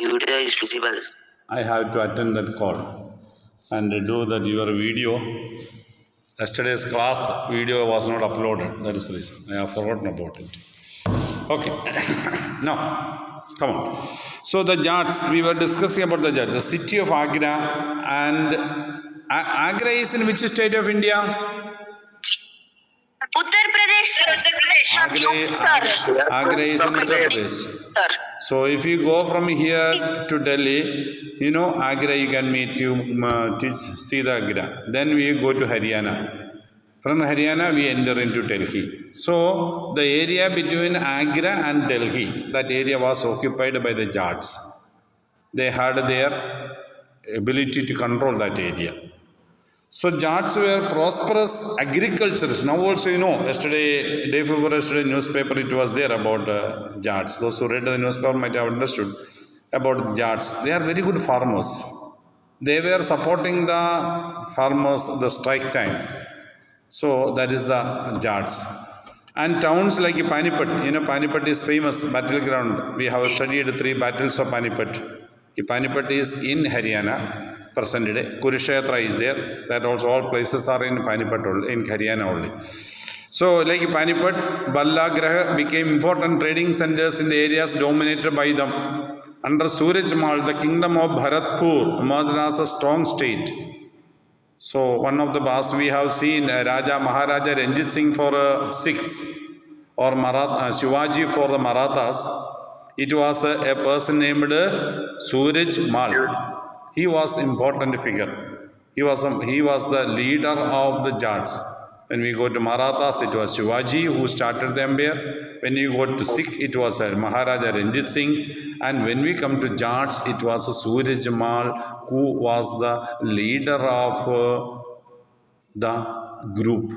video is visible. I have to attend that call and do that your video. Yesterday's class video was not uploaded. That is the reason. I have forgotten about it. Okay. Now, come on. So the Jats, we were discussing about the Jats, the city of Agra, and Agra is in which state of India? Uttar Pradesh, sir. Agra is in Uttar Pradesh. Sir. So if you go from here to Delhi, you know Agra you can meet, see the Agra. Then we go to Haryana. From Haryana we enter into Delhi. So the area between Agra and Delhi, that area was occupied by the Jats. They had their ability to control that area. So Jats were prosperous agriculturists. Now also you know, yesterday, day before yesterday newspaper it was there about Jats. Those who read the newspaper might have understood about Jats. They are very good farmers. They were supporting the farmers the strike time. So that is the Jats. And towns like Panipat, you know Panipat is famous battleground. We have studied 3 battles of Panipat. Panipat is in Haryana. Present day. Kurukshetra is there. That also all places are in Panipat only, in Haryana only. So like Panipat, Ballagraha became important trading centers in the areas dominated by them. Under Surajmal, the kingdom of Bharatpur emerged as a strong state. So one of the bars we have seen Maharaja Ranjit Singh for Sikhs or Shivaji for the Marathas. It was a person named Suraj Mal. He was important figure. He was the leader of the Jats. When we go to Marathas, it was Shivaji who started the empire. When you go to Sikh, it was Maharaja Ranjit Singh. And when we come to Jats, it was Suraj Mal who was the leader of the group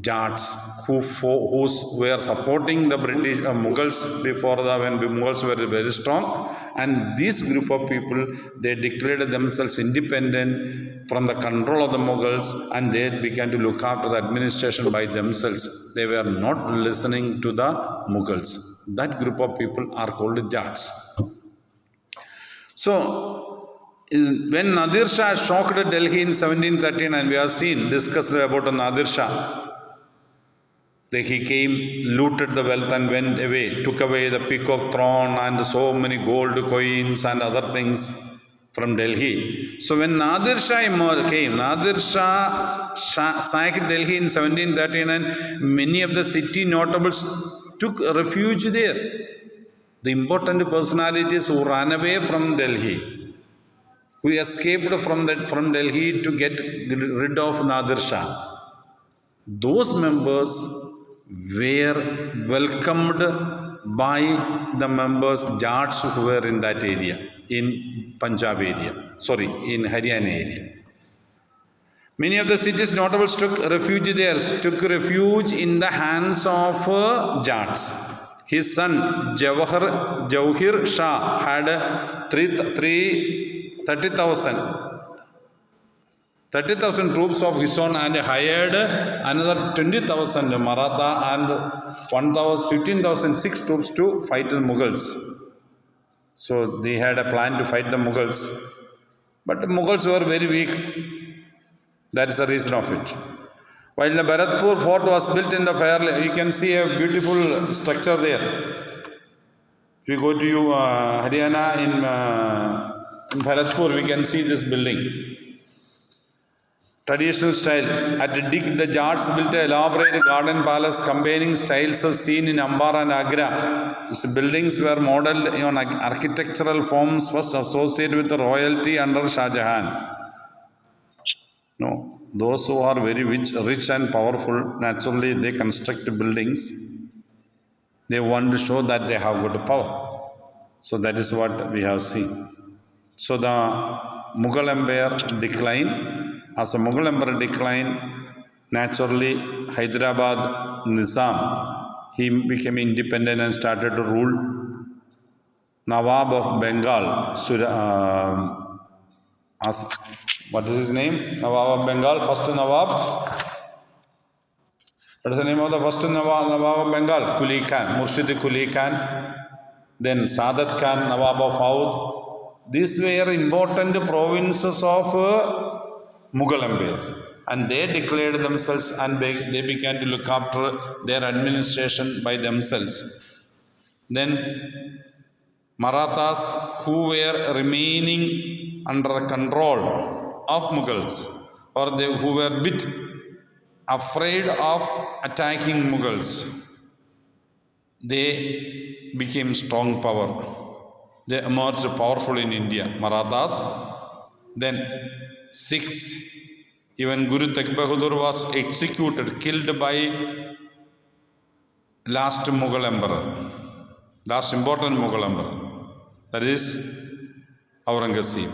Jats who were supporting the British Mughals before when the Mughals were very strong, and this group of people, they declared themselves independent from the control of the Mughals, and they began to look after the administration by themselves. They were not listening to the Mughals. That group of people are called Jats. So when Nadir Shah shocked Delhi in 1739, we have discussed about Nadir Shah. He came, looted the wealth and went away, took away the peacock throne and so many gold coins and other things from Delhi. So when Nadir Shah came, Nadir Shah sacked Delhi in 1739. Many of the city notables took refuge there. The important personalities who ran away from Delhi, who escaped from Delhi to get rid of Nadir Shah, those members were welcomed by the members Jats who were in that area, in Punjab area, in Haryana area. Many of the city's notables took refuge in the hands of Jats. His son Jawahir Shah had 30,000 troops of his own and hired another 20,000 Maratha and 15,000 Sikh troops to fight the Mughals. So they had a plan to fight the Mughals. But the Mughals were very weak. That is the reason of it. While the Bharatpur fort was built in the fire, you can see a beautiful structure there. If you go to Haryana in Bharatpur, we can see this building. Traditional style. At Dig, the Jats built an elaborate garden palace combining styles seen in Ambar and Agra. These buildings were modeled on architectural forms first associated with the royalty under Shah Jahan. No, those who are very rich and powerful, naturally they construct buildings. They want to show that they have got power. So that is what we have seen. So the Mughal Empire declined. As a Mughal Emperor declined, naturally Hyderabad Nizam, he became independent and started to rule. Nawab of Bengal, what is his name? Nawab of Bengal, first Nawab. What is the name of the first Nawab of Bengal? Kuli Khan, Murshid Kuli Khan. Then Sadat Khan, Nawab of Oudh. These were important provinces of Mughal empires, and they declared themselves and they began to look after their administration by themselves. Then Marathas, who were remaining under the control of Mughals, or they who were a bit afraid of attacking Mughals, they became strong power. They emerged powerful in India. Marathas, then Sikhs, even Guru Tegh Bahadur was executed, killed by last Mughal emperor, last important Mughal emperor, that is Aurangzeb.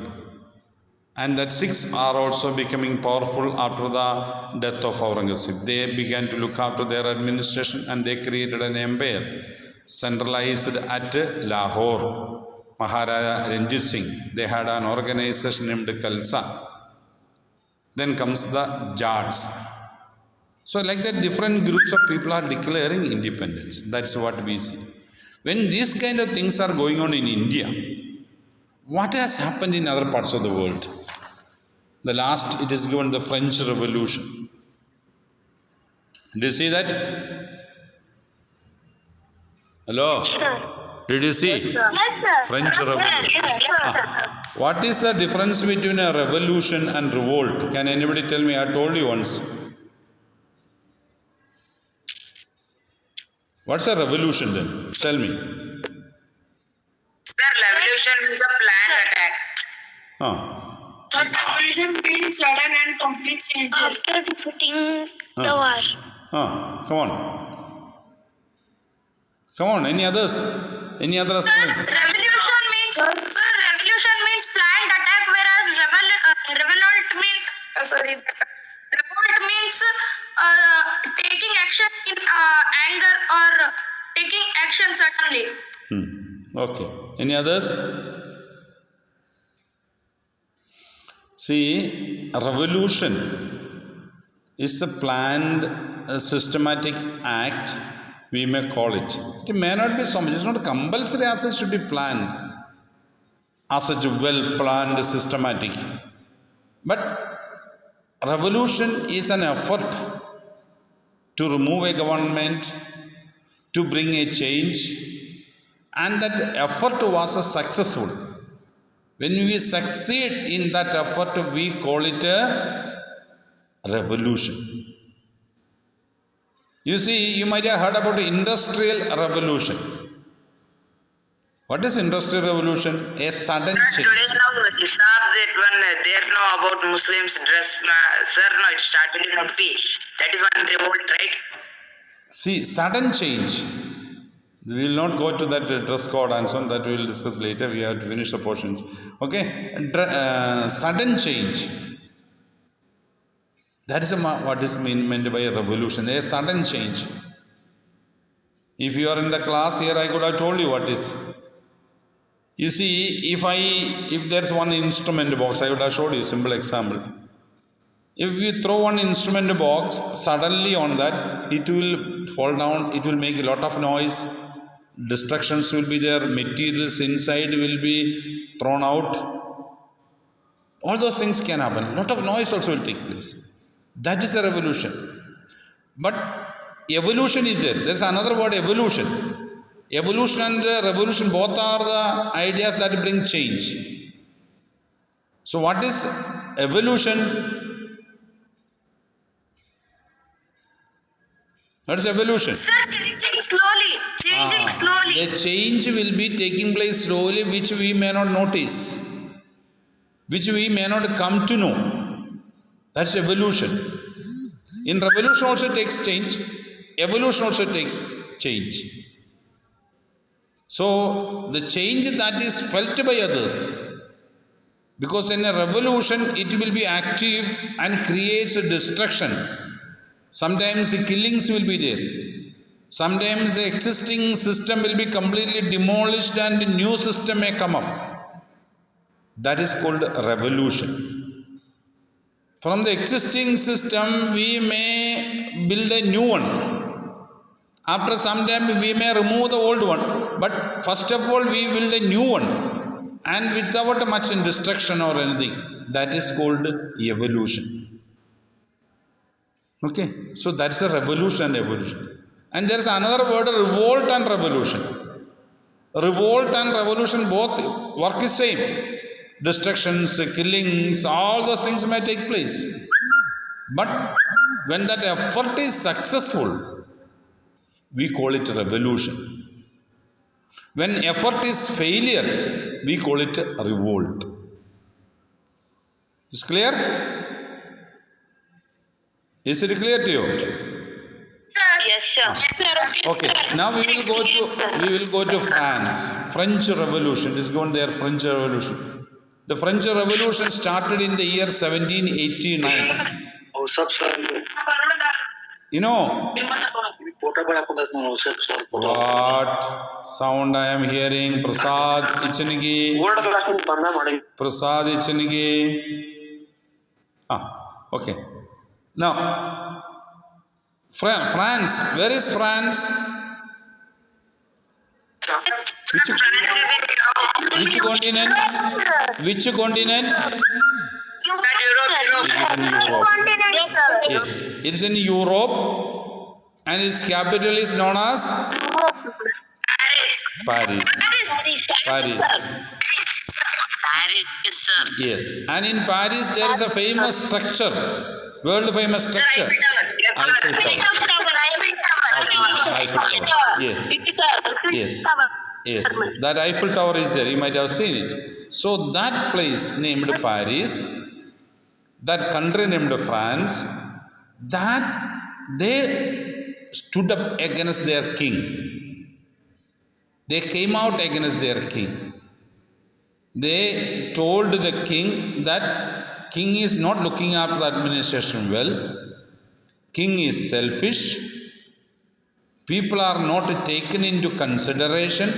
And that Sikhs are also becoming powerful after the death of Aurangzeb. They began to look after their administration and they created an empire centralized at Lahore. Maharaja Ranjit Singh, they had an organization named Khalsa. Then comes the Jats. So like that, different groups of people are declaring independence. That's what we see. When these kind of things are going on in India, what has happened in other parts of the world? The last, it is given the French Revolution. Did you see that? Hello? Yes, sir. Did you see? Yes, sir. French Revolution. Yes, sir. What is the difference between a revolution and revolt? Can anybody tell me? I told you once. What's a revolution then? Tell me. Sir, revolution is a planned attack. Revolution means sudden and complete changes after defeating the war. Come on. Come on. Any others? Any other aspect? Revolution means planned attack, whereas revolt means taking action in anger or taking action suddenly. Okay. Any others? See, revolution is a planned, systematic act, we may call it. It may not be so much, it's not compulsory as it should be planned, as such well planned, systematic. But revolution is an effort to remove a government, to bring a change, and that effort was successful. When we succeed in that effort, we call it a revolution. You see, you might have heard about the Industrial Revolution. What is Industrial Revolution? A sudden change. Today now, Isab, that one there know about Muslims dress, sir, no, it started in Udupi. That is one revolt, right? See, sudden change. We will not go to that dress code and so on, that we will discuss later. We have to finish the portions. Okay? Sudden change. That is what is meant by a revolution, a sudden change. If you are in the class here, I could have told you what is. You see, if there is one instrument box, I would have showed you a simple example. If you throw one instrument box, suddenly on that, it will fall down, it will make a lot of noise, destructions will be there, materials inside will be thrown out. All those things can happen. A lot of noise also will take place. That is a revolution. But evolution is there. There is another word, evolution. Evolution and revolution, both are the ideas that bring change. So what is evolution? What is evolution? Sir, changing slowly. The change will be taking place slowly, which we may not notice, which we may not come to know. That's evolution. In revolution also takes change. Evolution also takes change. So the change that is felt by others, because in a revolution it will be active and creates a destruction. Sometimes killings will be there. Sometimes the existing system will be completely demolished and a new system may come up. That is called revolution. From the existing system, we may build a new one. After some time, we may remove the old one. But first of all, we build a new one. and without much destruction or anything. That is called evolution. Okay, so that's a revolution, evolution. And there's another word, revolt and revolution. Revolt and revolution both work is same. Destructions, killings, all those things may take place. But when that effort is successful, we call it revolution. When effort is failure, we call it revolt. Is clear? Is it clear to you? Yes, sir. Yes, sir. Okay. Now we will go to France. French Revolution is going there. French Revolution. The French Revolution started in the year 1789. You know what sound I am hearing? Prasad Ichanigi. Prasad Ichanigi. Okay. Now, France. Where is France? Which continent? Which continent? It is in Europe. Yes, it is in Europe, and its capital is known as Paris. Paris. Yes, and in Paris there is a famous structure, world famous structure. Eiffel Tower. Yes. Yes. Yes. That Eiffel Tower is there. You might have seen it. So that place named Paris, that country named France, that they stood up against their king. They came out against their king. They told the king that king is not looking after the administration well. King is selfish. People are not taken into consideration.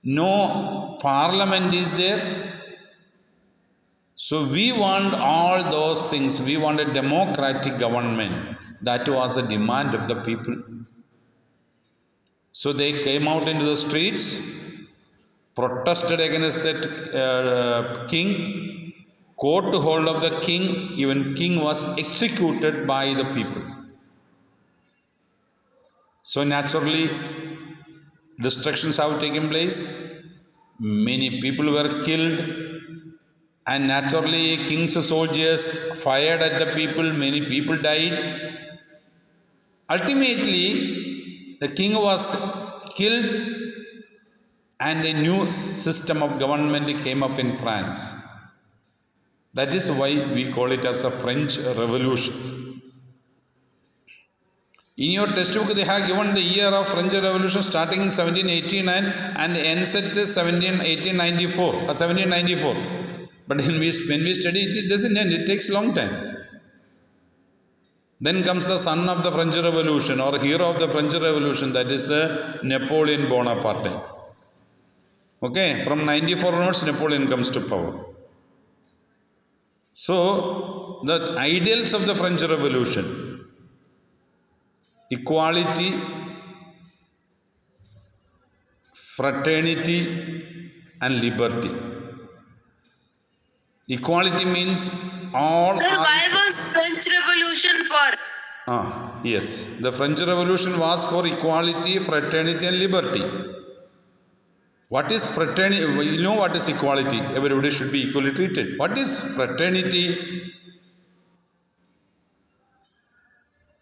No parliament is there. So we want all those things. We want a democratic government. That was the demand of the people. So they came out into the streets, protested against that king, caught hold of the king. Even king was executed by the people. So naturally, destructions have taken place. Many people were killed. And naturally, king's soldiers fired at the people. Many people died. Ultimately, the king was killed and a new system of government came up in France. That is why we call it as a French Revolution. In your textbook, they have given the year of French Revolution starting in 1789 and ends at 1794. But when we study it, it doesn't end. It takes a long time. Then comes the son of the French Revolution or hero of the French Revolution, that is Napoleon Bonaparte. Okay, from 94 onwards, Napoleon comes to power. So, the ideals of the French Revolution: equality, fraternity, and liberty. Equality means all. Why was French Revolution for? Yes, the French Revolution was for equality, fraternity, and liberty. What is fraternity? You know what is equality? Everybody should be equally treated. What is fraternity?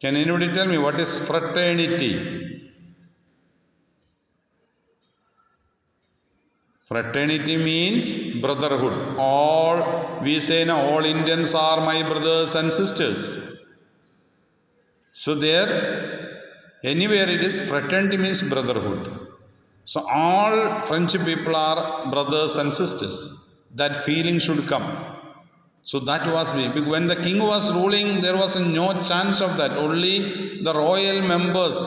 Can anybody tell me what is fraternity? Fraternity means brotherhood. All, we say now, all Indians are my brothers and sisters. So there, anywhere it is, fraternity means brotherhood. So all French people are brothers and sisters. That feeling should come. So that was when the king was ruling, there was no chance of that. Only the royal members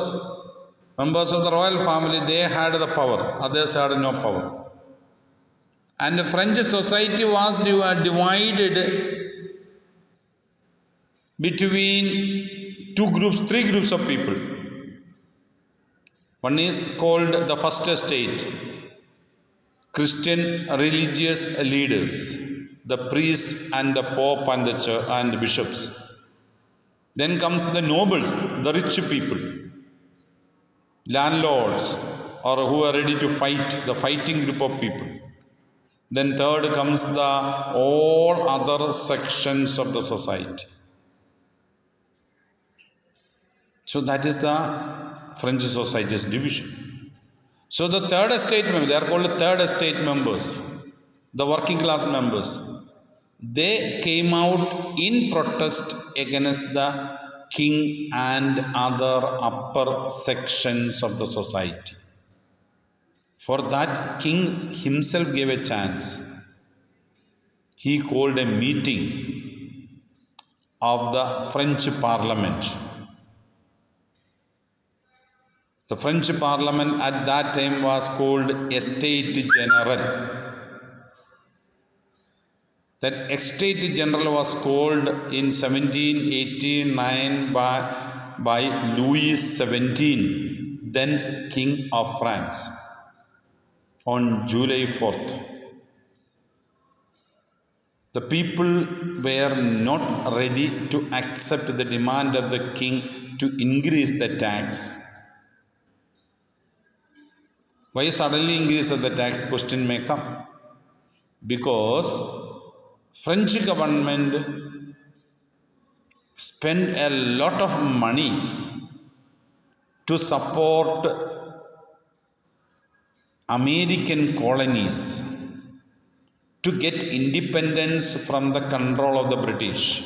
of the royal family, they had the power. Others had no power. And the French society was divided between three groups of people. One is called the first estate. Christian religious leaders, the priest and the pope and the church and the bishops. Then comes the nobles, the rich people, landlords, or who are ready to fight, the fighting group of people. Then third comes the all other sections of the society. So that is the French society's division. So the third estate members, they are called third estate members, the working class members. They came out in protest against the king and other upper sections of the society. For that, king himself gave a chance. He called a meeting of the French Parliament. The French Parliament at that time was called Estate General. That Estate General was called in 1789 by Louis XVII, then King of France, on July 4th. The people were not ready to accept the demand of the king to increase the tax. Why suddenly increase the tax? Question may come. Because French government spent a lot of money to support American colonies to get independence from the control of the British.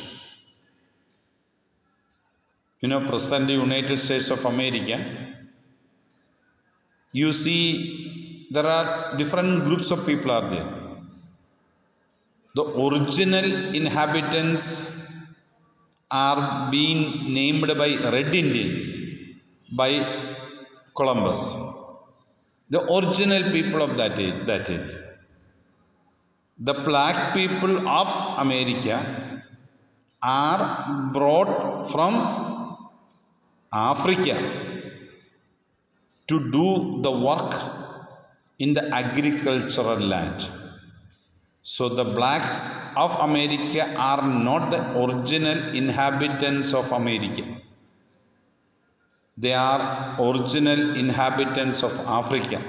Present United States of America, you see there are different groups of people are there. The original inhabitants are being named by Red Indians, by Columbus. The original people of that area. The black people of America are brought from Africa to do the work in the agricultural land. So the blacks of America are not the original inhabitants of America. They are original inhabitants of Africa.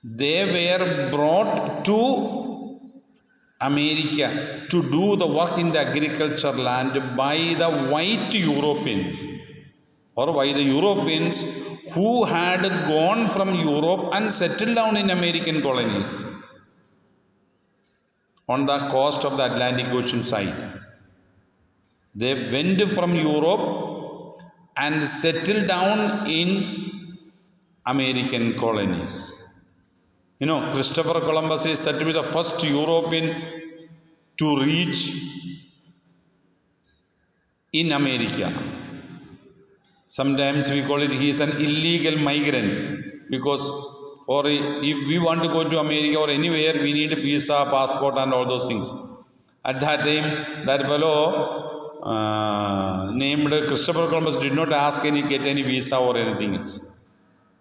They were brought to America to do the work in the agriculture land by the white Europeans, or by the Europeans who had gone from Europe and settled down in American colonies on the coast of the Atlantic Ocean side. They went from Europe and settled down in American colonies. Christopher Columbus is said to be the first European to reach in America. Sometimes we call it he is an illegal migrant, because if we want to go to America or anywhere, we need a visa, passport and all those things. At that time, that fellow named Christopher Columbus did not get any visa or anything else.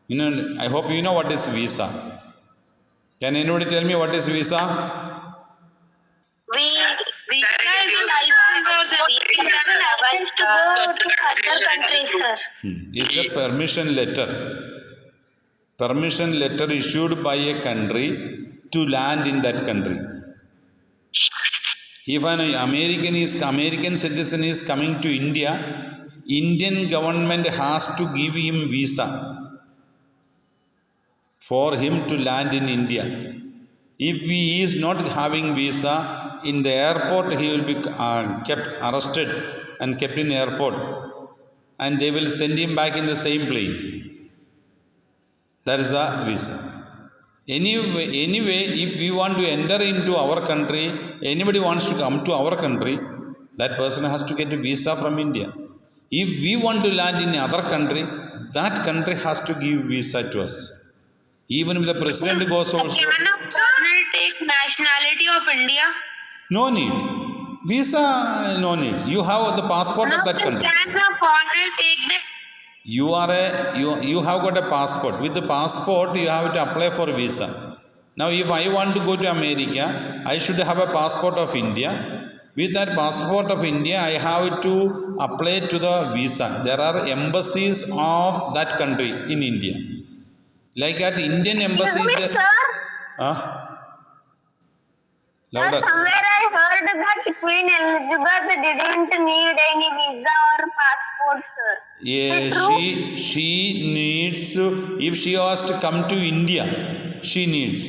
I hope you know what is visa. Can anybody tell me what is visa? Visa is a license or something that allows to go to other countries, sir. It's a permission letter. Permission letter issued by a country to land in that country. If an American citizen is coming to India, Indian government has to give him visa for him to land in India. If he is not having visa, in the airport he will be kept arrested and kept in airport, and they will send him back in the same plane. That is the visa. Anyway, if we want to enter into our country, anybody wants to come to our country, that person has to get a visa from India. If we want to land in another country, that country has to give visa to us. Even if the president goes also. Can a foreigner take nationality of India? No need. Visa, no need. You have the passport of that country. Can a foreigner take that? you have got a passport. With the passport, you have to apply for visa. Now, if I want to go to America, I should have a passport of India. With that passport of India, I have to apply to the visa. There are embassies of that country in India. Like at Indian embassies, Excuse me, there. sir. Ah, Sir, louder. somewhere I heard that Queen Elizabeth didn't need any visa or passport, sir. Yeah, Is it true? she needs, if she has to come to India, she needs.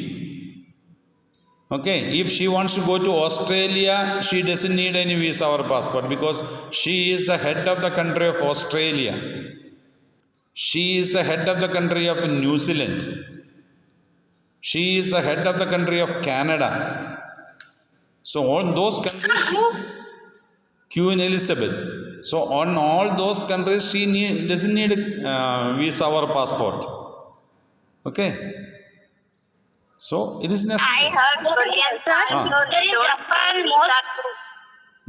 Okay, if she wants to go to Australia, she doesn't need any visa or passport because she is the head of the country of Australia. She is the head of the country of New Zealand. She is the head of the country of Canada. So on those countries, Queen Elizabeth. So on all those countries, she doesn't need visa or passport. Okay. So it is I necessary. heard that in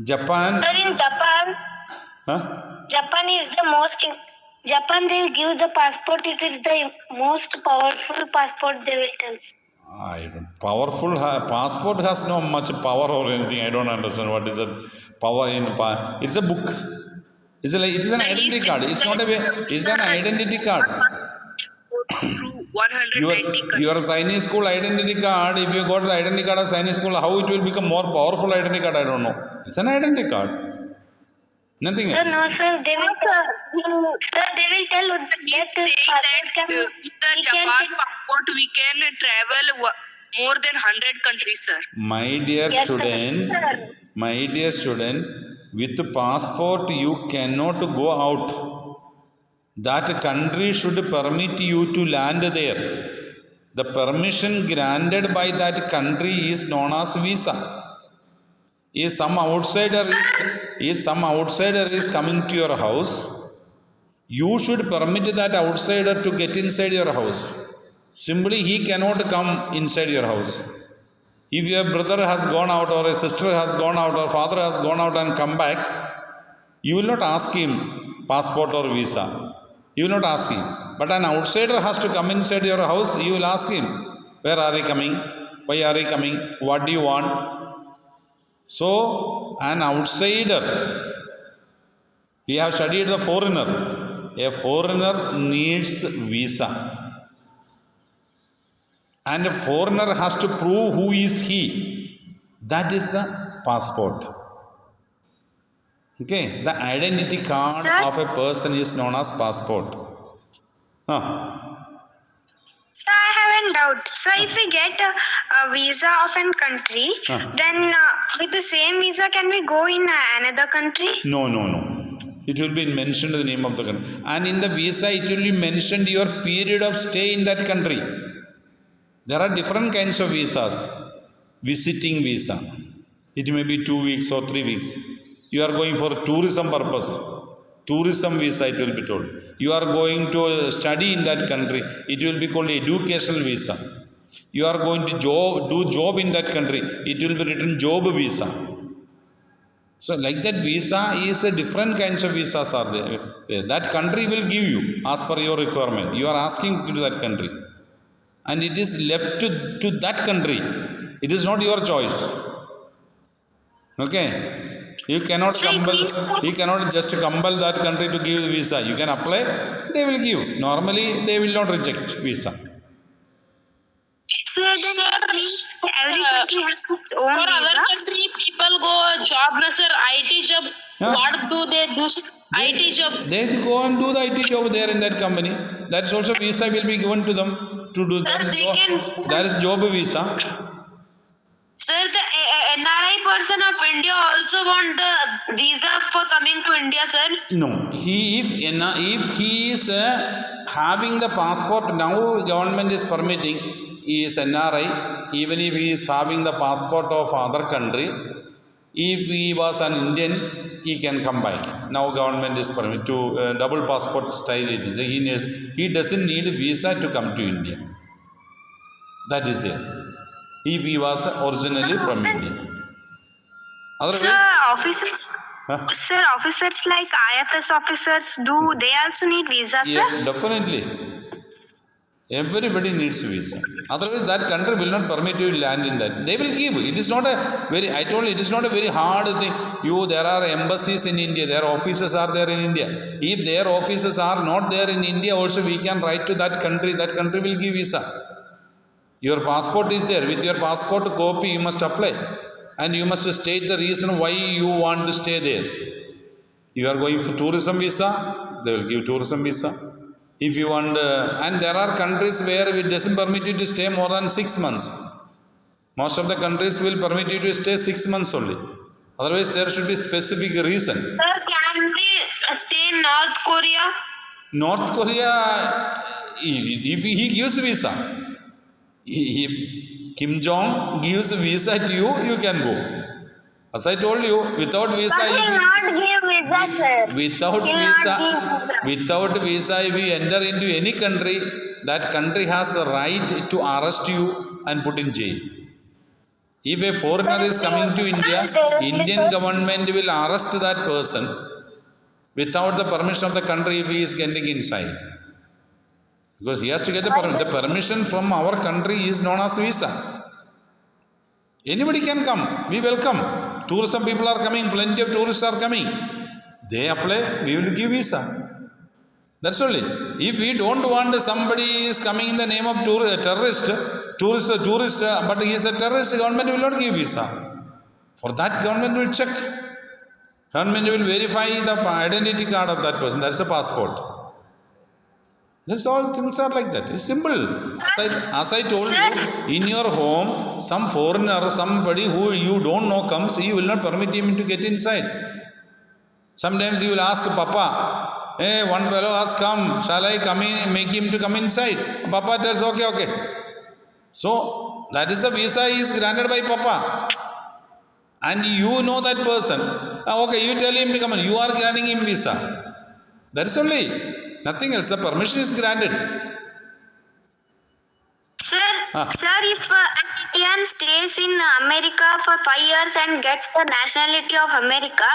Japan, Japan. sir, in Japan, Huh? Japan is the most. Japan, they will give the passport. It is the most powerful passport. They will tell. I don't. Powerful passport has no much power or anything. I don't understand what is the power in. It's a book. It's like it is an identity card. It's not a way. It's an identity card. Through 190 Your Chinese school identity card. If you got the identity card of Chinese school, how it will become more powerful identity card? I don't know. It's an identity card. Nothing Sir, else. no, sir. They will tell. Sir, they will tell that saying that with the Japan passport we can travel more than 100 countries, sir. My dear student, with passport you cannot go out. That country should permit you to land there. The permission granted by that country is known as visa. If some outsider is coming to your house, you should permit that outsider to get inside your house. Simply he cannot come inside your house. If your brother has gone out or a sister has gone out or father has gone out and come back, you will not ask him passport or visa. You will not ask him. But an outsider has to come inside your house, you will ask him, where are you coming? Why are you coming? What do you want? So, an outsider, we have studied the foreigner. A foreigner needs visa. And a foreigner has to prove who is he. That is a passport. Okay, the identity card Sir? of a person is known as passport. Huh. So I have a doubt. So if we get a visa of a country, then with the same visa, can we go in another country? No. It will be mentioned the name of the country. And in the visa, it will be mentioned your period of stay in that country. There are different kinds of visas. Visiting visa. It may be 2 weeks or 3 weeks. You are going for tourism purpose. Tourism visa, it will be told. You are going to study in that country. It will be called educational visa. You are going to do job in that country. It will be written job visa. So like that visa is a different kinds of visas are there. That country will give you as per your requirement. You are asking to that country. And it is left to that country. It is not your choice. Okay. You cannot just compel that country to give the visa. You can apply, they will give. Normally, they will not reject visa. So then every country has its own For other visa. country, people go job, na sir, IT job. Yeah. What do they do? Sir? IT job. They go and do the IT job there in that company. That's also visa will be given to them to do. That is job visa. Sir, the NRI person of India also want the visa for coming to India, sir. No, if he is having the passport now, government is permitting. He is NRI. Even if he is having the passport of other country, if he was an Indian, he can come back. Now government is permitted to double passport style. It is he doesn't need visa to come to India. That is there. If he was originally from India. Otherwise, Offices. Huh? Sir, officers like IFS officers, do they also need visa, sir? Yeah, definitely. Everybody needs visa. Otherwise, that country will not permit you to land in that. They will give. It is not a very. I told you, it is not a very hard thing. There are embassies in India. Their offices are there in India. If their offices are not there in India, also we can write to that country. That country will give visa. Your passport is there. With your passport copy, you must apply, and you must state the reason why you want to stay there. You are going for tourism visa, they will give tourism visa. If you want, and there are countries where it doesn't permit you to stay more than 6 months. Most of the countries will permit you to stay 6 months only. Otherwise, there should be specific reason. Sir, can we stay in North Korea? North Korea, if he gives visa, if Kim Jong gives visa to you, you can go. As I told you, without visa, But he will not give visa, sir. without He will visa, not give visa. without visa, if you enter into any country, that country has a right to arrest you and put in jail. If a foreigner is coming to India, Indian government will arrest that person without the permission of the country if he is getting inside. Because he has to get the permission from our country is known as visa. Anybody can come. We welcome. Tourism people are coming. Plenty of tourists are coming. They apply. We will give visa. That's only. If we don't want somebody is coming in the name of tourist, but he is a terrorist, government will not give visa. For that, government will check. Government will verify the identity card of that person. That's a passport. That's all things are like that. It's simple. As I told you, in your home, some foreigner, somebody who you don't know comes, you will not permit him to get inside. Sometimes you will ask Papa, hey, one fellow has come, shall I come in, make him to come inside? Papa tells, okay. So, that is the visa is granted by Papa. And you know that person. Okay, you tell him to come in. You are granting him visa. That is only. Nothing else. The permission is granted. Sir, if an Indian stays in America for 5 years and gets the nationality of America,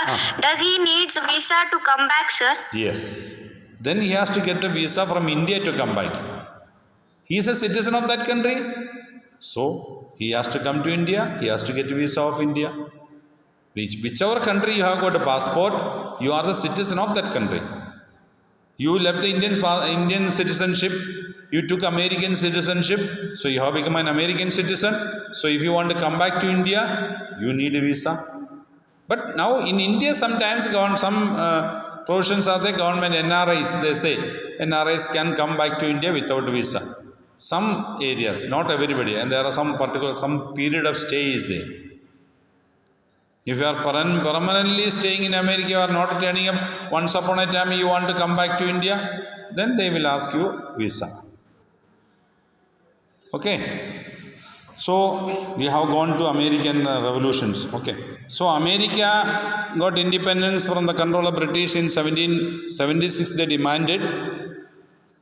does he needs visa to come back, sir? Yes. Then he has to get the visa from India to come back. He is a citizen of that country. So, he has to come to India. He has to get a visa of India. Whichever country you have got a passport, you are the citizen of that country. You left the Indian citizenship, you took American citizenship, so you have become an American citizen. So if you want to come back to India, you need a visa. But now in India, sometimes some provisions are the government NRIs, they say NRIs can come back to India without visa. Some areas, not everybody, and there are some period of stay is there. If you are permanently staying in America, you are not turning up, once upon a time you want to come back to India, then they will ask you visa. Okay. So, we have gone to American revolutions. Okay. So, America got independence from the control of British in 1776, they demanded,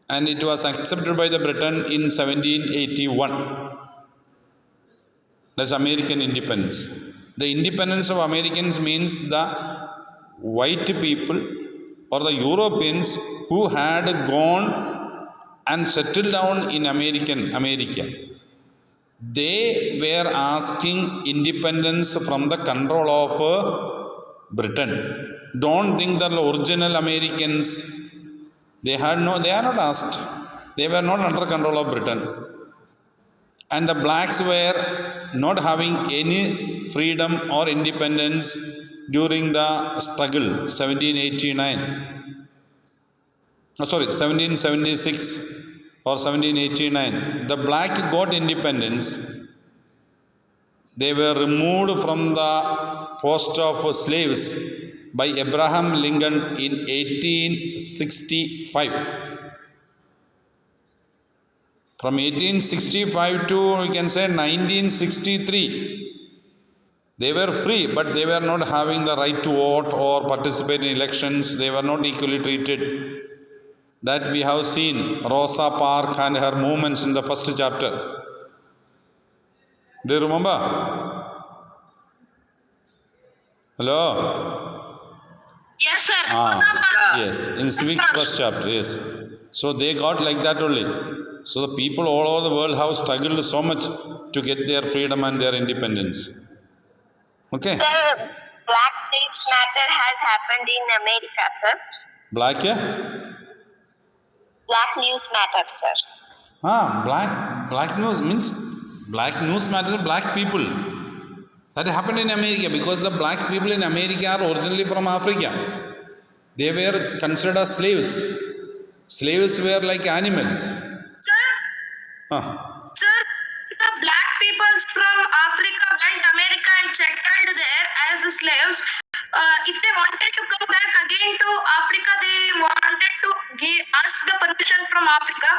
and it was accepted by the Britain in 1781. That's American independence. The independence of Americans means the white people or the Europeans who had gone and settled down in America. They were asking independence from the control of Britain. Don't think the original Americans, they are not asked. They were not under control of Britain. And the blacks were not having any freedom or independence during the struggle 1776 or 1789. The black got independence. They were removed from the post of slaves by Abraham Lincoln in 1865. From 1865 to, we can say, 1963, they were free, but they were not having the right to vote or participate in elections. They were not equally treated. That we have seen Rosa Parks and her movements in the first chapter. Do you remember? Hello? sir. Yes, in civics first chapter, yes. So they got like that only. So the people all over the world have struggled so much to get their freedom and their independence. Okay? Sir, Black Lives Matter has happened in America, sir. Black, yeah? Black Lives Matter, sir. Black news means black news matter, black people. That happened in America because the black people in America are originally from Africa. They were considered as slaves. Slaves were like animals. Sir, Huh. sir, the black peoples from Africa went America and settled there as slaves. If they wanted to come back again to Africa, they wanted to ask the permission from Africa.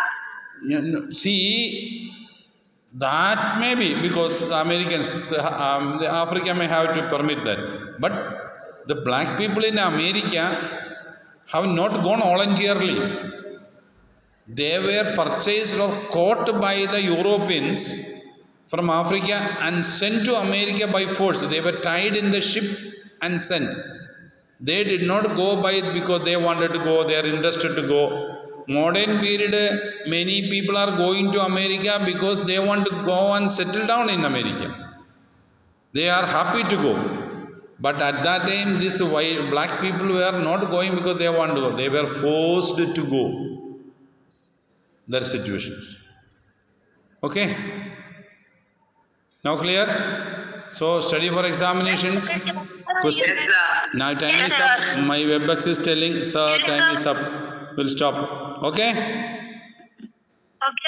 See, that may be because the Americans, the Africa may have to permit that. But the black people in America have not gone voluntarily. They were purchased or caught by the Europeans from Africa and sent to America by force. They were tied in the ship and sent. They did not go by it because they wanted to go, they are interested to go. Modern period, many people are going to America because they want to go and settle down in America. They are happy to go. But at that time, these white black people were not going because they want to go. They were forced to go. That are situations. Okay? Now clear? So study for examinations. Question. Yes, sir. Now time Yes, is sir. up. My WebEx is telling, sir, Yes, time sir. is up. We'll stop. Okay? Okay,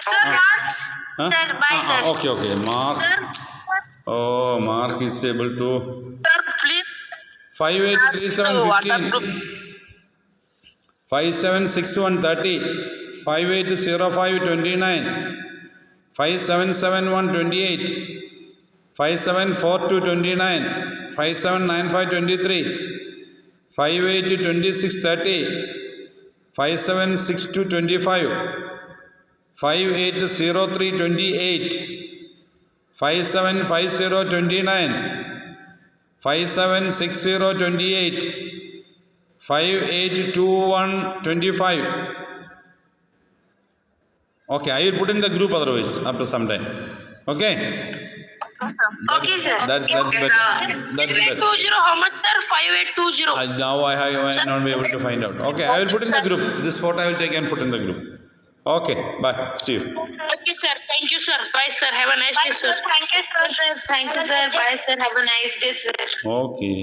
Sir, marks. Huh? Sir, bye, sir. Okay. Mark. Oh, Mark is able to. Sir, please. 583715. 576130. 580529. 577128. 574229. 579523. 582630. 576225. 580328. 575029. 576028. 582125. Okay, I will put in the group otherwise after some time. Okay? Okay, sir. That's Okay, better. sir. That's better. 5820, how much, sir? 5820. Now I have not be able to find out. Okay, I will put in the group. This photo I will take and put in the group. Okay, bye. See you. Okay, sir. Thank you, sir. Bye, sir. Have a nice day, sir. Thank you, sir. Thank you, sir. Bye, sir. Have a nice day, sir. Okay.